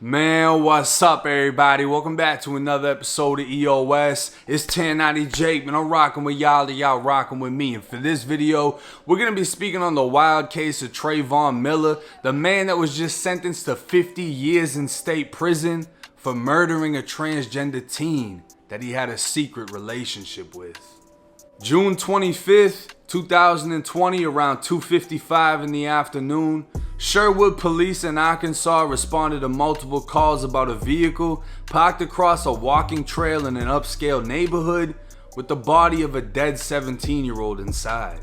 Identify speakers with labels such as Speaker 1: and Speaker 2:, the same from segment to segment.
Speaker 1: Man, what's up, everybody? Welcome back to another episode of EOS. It's 1090 Jake, man. I'm rocking with y'all, y'all rocking with me. And for this video, we're going to be speaking on the wild case of Trayvon Miller, the man that was just sentenced to 50 years in state prison for murdering a transgender teen that he had a secret relationship with. June 25th, 2020, around 2:55 in the afternoon, Sherwood police in Arkansas responded to multiple calls about a vehicle parked across a walking trail in an upscale neighborhood with the body of a dead 17-year-old inside.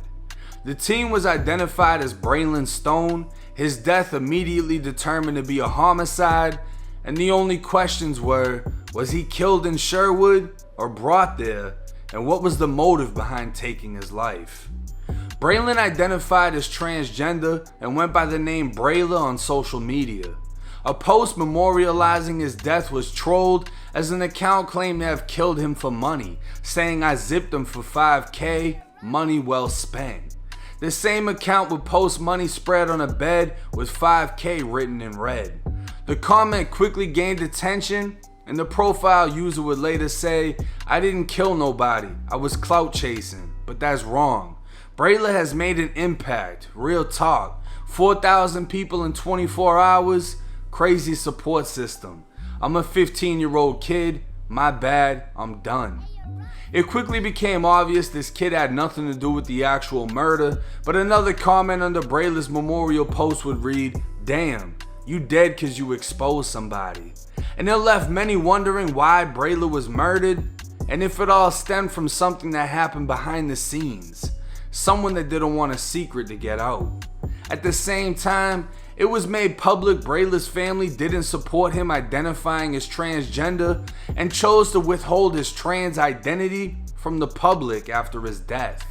Speaker 1: The teen was identified as Braylon Stone, his death immediately determined to be a homicide, and the only questions were, was he killed in Sherwood or brought there, and what was the motive behind taking his life? Braylon identified as transgender and went by the name Brayla on social media. A post memorializing his death was trolled as an account claimed to have killed him for money, saying I zipped him for $5K, money well spent. The same account would post money spread on a bed with $5K written in red. The comment quickly gained attention, and the profile user would later say, I didn't kill nobody, I was clout chasing, but that's wrong. Brayla has made an impact, real talk. 4,000 people in 24 hours, crazy support system. I'm a 15-year-old kid, my bad, I'm done. It quickly became obvious this kid had nothing to do with the actual murder, but another comment under Brayla's memorial post would read, damn, you dead cause you exposed somebody. And it left many wondering why Brayla was murdered, and if it all stemmed from something that happened behind the scenes. Someone that didn't want a secret to get out. At the same time, it was made public Brayla's family didn't support him identifying as transgender and chose to withhold his trans identity from the public after his death.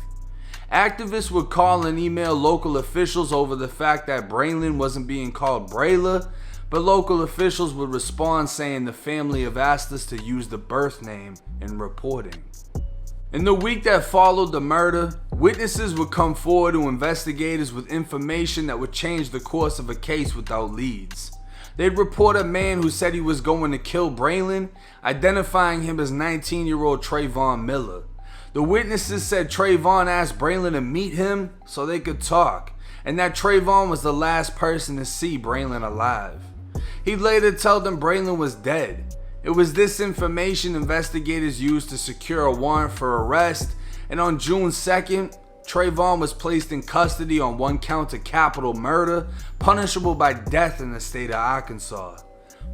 Speaker 1: Activists would call and email local officials over the fact that Braylon wasn't being called Brayla, but local officials would respond saying the family have asked us to use the birth name in reporting. In the week that followed the murder, witnesses would come forward to investigators with information that would change the course of a case without leads. They'd report a man who said he was going to kill Braylon, identifying him as 19-year-old Trayvon Miller. The witnesses said Trayvon asked Braylon to meet him so they could talk, and that Trayvon was the last person to see Braylon alive. He'd later tell them Braylon was dead. It was this information investigators used to secure a warrant for arrest, and on June 2nd, Trayvon was placed in custody on one count of capital murder, punishable by death in the state of Arkansas.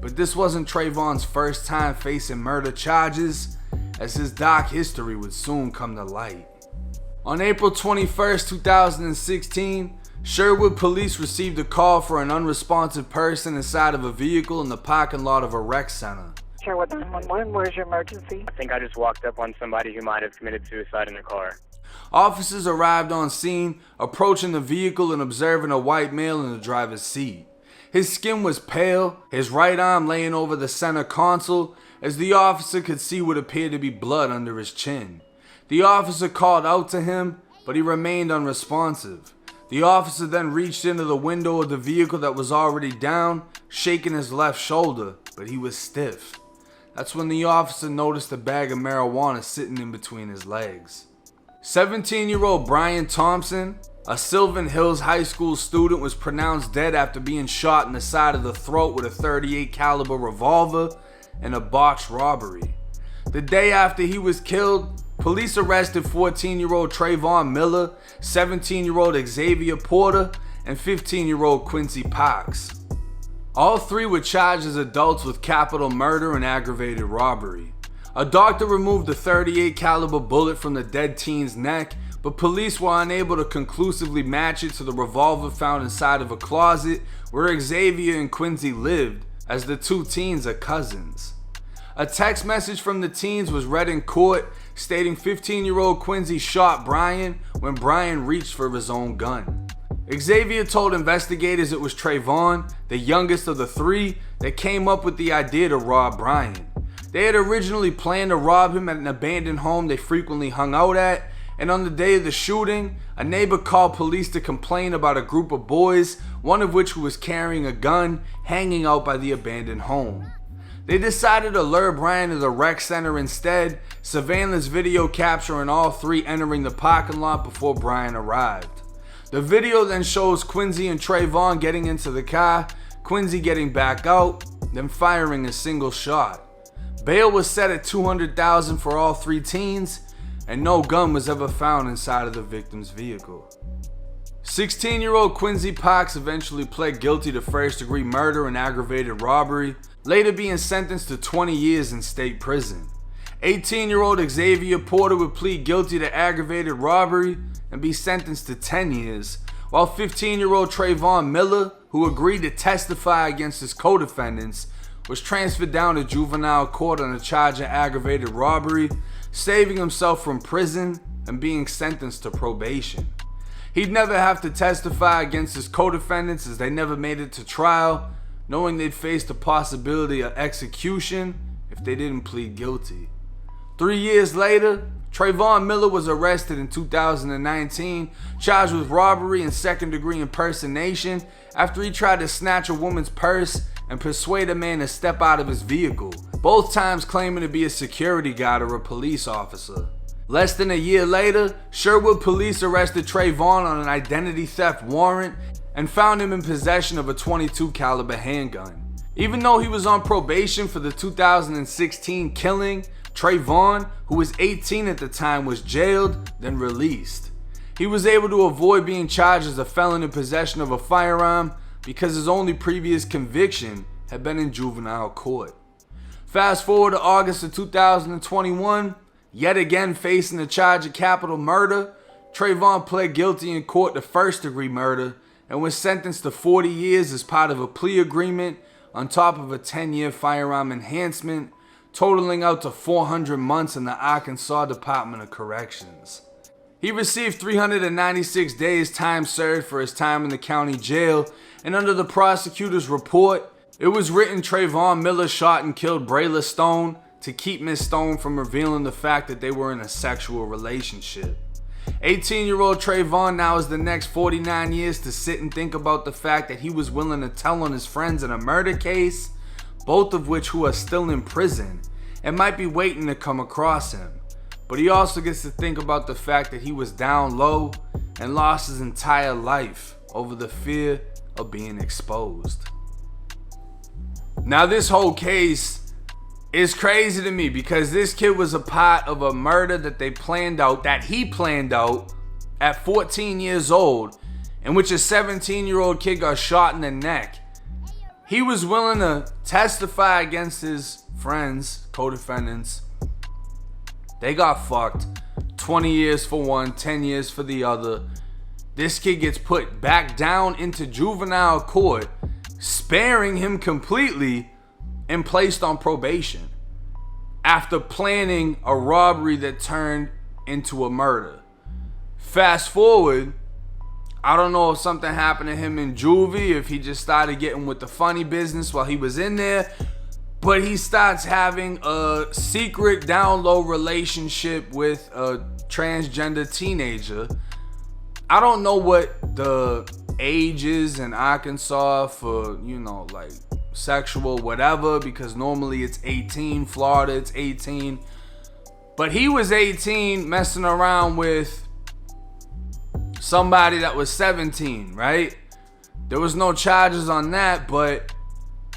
Speaker 1: But this wasn't Trayvon's first time facing murder charges, as his dark history would soon come to light. On April 21st, 2016, Sherwood police received a call for an unresponsive person inside of a vehicle in the parking lot of a rec center.
Speaker 2: Sherwood 911, where's your emergency?
Speaker 3: I think I just walked up on somebody who might have committed suicide in a car.
Speaker 1: Officers arrived on scene, approaching the vehicle and observing a white male in the driver's seat. His skin was pale, his right arm laying over the center console, as the officer could see what appeared to be blood under his chin. The officer called out to him, but he remained unresponsive. The officer then reached into the window of the vehicle that was already down, shaking his left shoulder, but he was stiff. That's when the officer noticed a bag of marijuana sitting in between his legs. 17-year-old Brian Thompson, a Sylvan Hills High School student, was pronounced dead after being shot in the side of the throat with a .38 caliber revolver in a botched robbery. The day after he was killed, police arrested 14-year-old Trayvon Miller, 17-year-old Xavier Porter, and 15-year-old Quincy Parks. All three were charged as adults with capital murder and aggravated robbery. A doctor removed a .38 caliber bullet from the dead teen's neck, but police were unable to conclusively match it to the revolver found inside of a closet where Xavier and Quincy lived, as the two teens are cousins. A text message from the teens was read in court stating 15-year-old Quincy shot Brian when Brian reached for his own gun. Xavier told investigators it was Trayvon, the youngest of the three, that came up with the idea to rob Brian. They had originally planned to rob him at an abandoned home they frequently hung out at, And on the day of the shooting, a neighbor called police to complain about a group of boys, one of which was carrying a gun, hanging out by the abandoned home. They decided to lure Brian to the rec center instead, surveillance video capturing all three entering the parking lot before Brian arrived. The video then shows Quincy and Trayvon getting into the car, Quincy getting back out, then firing a single shot. Bail was set at $200,000 for all three teens, and no gun was ever found inside of the victim's vehicle. 16-year-old Quincy Parks eventually pled guilty to first-degree murder and aggravated robbery, later being sentenced to 20 years in state prison. 18-year-old Xavier Porter would plead guilty to aggravated robbery and be sentenced to 10 years, while 15-year-old Trayvon Miller, who agreed to testify against his co-defendants, was transferred down to juvenile court on a charge of aggravated robbery, saving himself from prison and being sentenced to probation. He'd never have to testify against his co-defendants as they never made it to trial, knowing they'd face the possibility of execution if they didn't plead guilty. 3 years later, Trayvon Miller was arrested in 2019, charged with robbery and second-degree impersonation after he tried to snatch a woman's purse and persuade a man to step out of his vehicle, both times claiming to be a security guard or a police officer. Less than a year later, Sherwood police arrested Trayvon on an identity theft warrant and found him in possession of a .22 caliber handgun. Even though he was on probation for the 2016 killing, Trayvon, who was 18 at the time, was jailed, then released. He was able to avoid being charged as a felon in possession of a firearm because his only previous conviction had been in juvenile court. Fast forward to August of 2021, yet again facing the charge of capital murder, Trayvon pled guilty in court to first-degree murder and was sentenced to 40 years as part of a plea agreement on top of a 10-year firearm enhancement, totaling out to 400 months in the Arkansas Department of Corrections. He received 396 days time served for his time in the county jail, and under the prosecutor's report, it was written Trayvon Miller shot and killed Brayla Stone to keep Miss Stone from revealing the fact that they were in a sexual relationship. 18-year-old Trayvon now has the next 49 years to sit and think about the fact that he was willing to tell on his friends in a murder case, both of which who are still in prison and might be waiting to come across him. But he also gets to think about the fact that he was down low and lost his entire life over the fear of being exposed. Now this whole case is crazy to me because this kid was a part of a murder that he planned out at 14 years old, in which a 17-year-old kid got shot in the neck. He was willing to testify against his friends, co-defendants. They got fucked. 20 years for one, 10 years for the other. This kid gets put back down into juvenile court, sparing him completely and placed on probation after planning a robbery that turned into a murder. Fast forward, I don't know if something happened to him in juvie, if he just started getting with the funny business while he was in there, but he starts having a secret down low relationship with a transgender teenager. I don't know what the age is in Arkansas for, like sexual whatever, because normally it's 18, Florida it's 18. But he was 18 messing around with somebody that was 17, right? There was no charges on that, but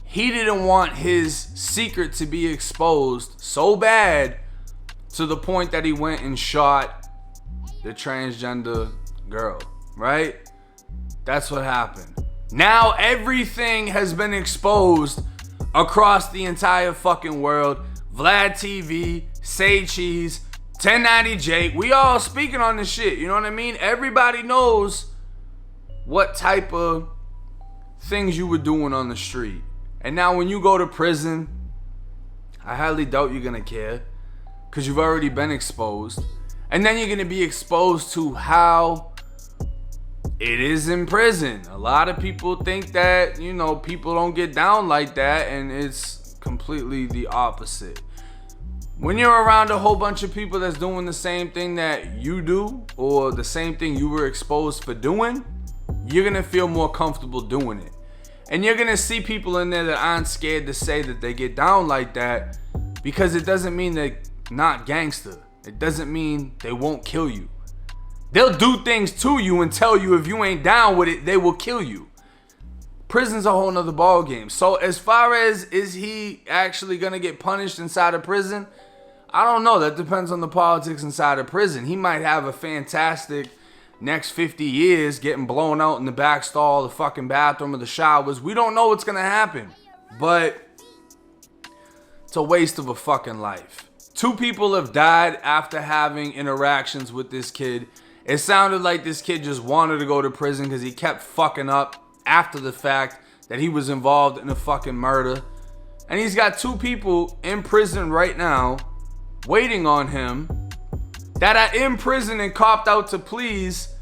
Speaker 1: he didn't want his secret to be exposed so bad to the point that he went and shot the transgender girl, right? That's what happened. Now everything has been exposed across the entire fucking world. Vlad TV, Say Cheese, 1090 Jake, we all speaking on this shit, you know what I mean? Everybody knows what type of things you were doing on the street. And now when you go to prison, I highly doubt you're gonna care, because you've already been exposed. And then you're gonna be exposed to how it is in prison. A lot of people think that, people don't get down like that, and it's completely the opposite. When you're around a whole bunch of people that's doing the same thing that you do, or the same thing you were exposed for doing, you're gonna feel more comfortable doing it. And you're gonna see people in there that aren't scared to say that they get down like that, because it doesn't mean they're not gangster. It doesn't mean they won't kill you. They'll do things to you and tell you if you ain't down with it, they will kill you. Prison's a whole nother ball game. So as far as, is he actually gonna get punished inside of prison? I don't know. That depends on the politics inside of prison. He might have a fantastic next 50 years getting blown out in the back stall, the fucking bathroom, or the showers. We don't know what's gonna happen. But it's a waste of a fucking life. 2 people have died after having interactions with this kid. It sounded like this kid just wanted to go to prison because he kept fucking up after the fact that he was involved in a fucking murder. And he's got 2 people in prison right now waiting on him that are in prison and copped out to pleas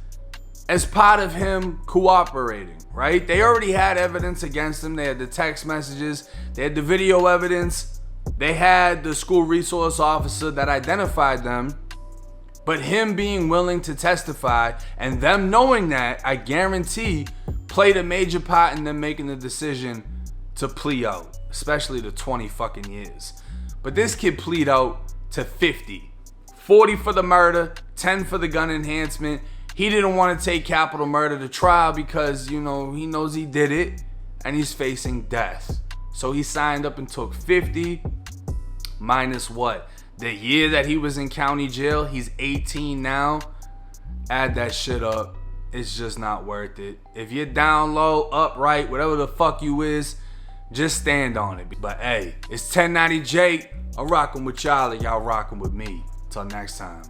Speaker 1: as part of him cooperating, right? They already had evidence against him. They had the text messages, they had the video evidence, they had the school resource officer that identified them. But him being willing to testify and them knowing that, I guarantee, played a major part in them making the decision to plea out, especially the 20 fucking years. But this kid plead out to 50. 40 for the murder, 10 for the gun enhancement. He didn't want to take capital murder to trial because, you know, he knows he did it and he's facing death. So he signed up and took 50 minus what? The year that he was in county jail. He's 18 now. Add that shit up. It's just not worth it. If you're down low, upright, whatever the fuck you is, just stand on it. But hey, it's 1090 Jake. I'm rocking with y'all and y'all rocking with me. Till next time.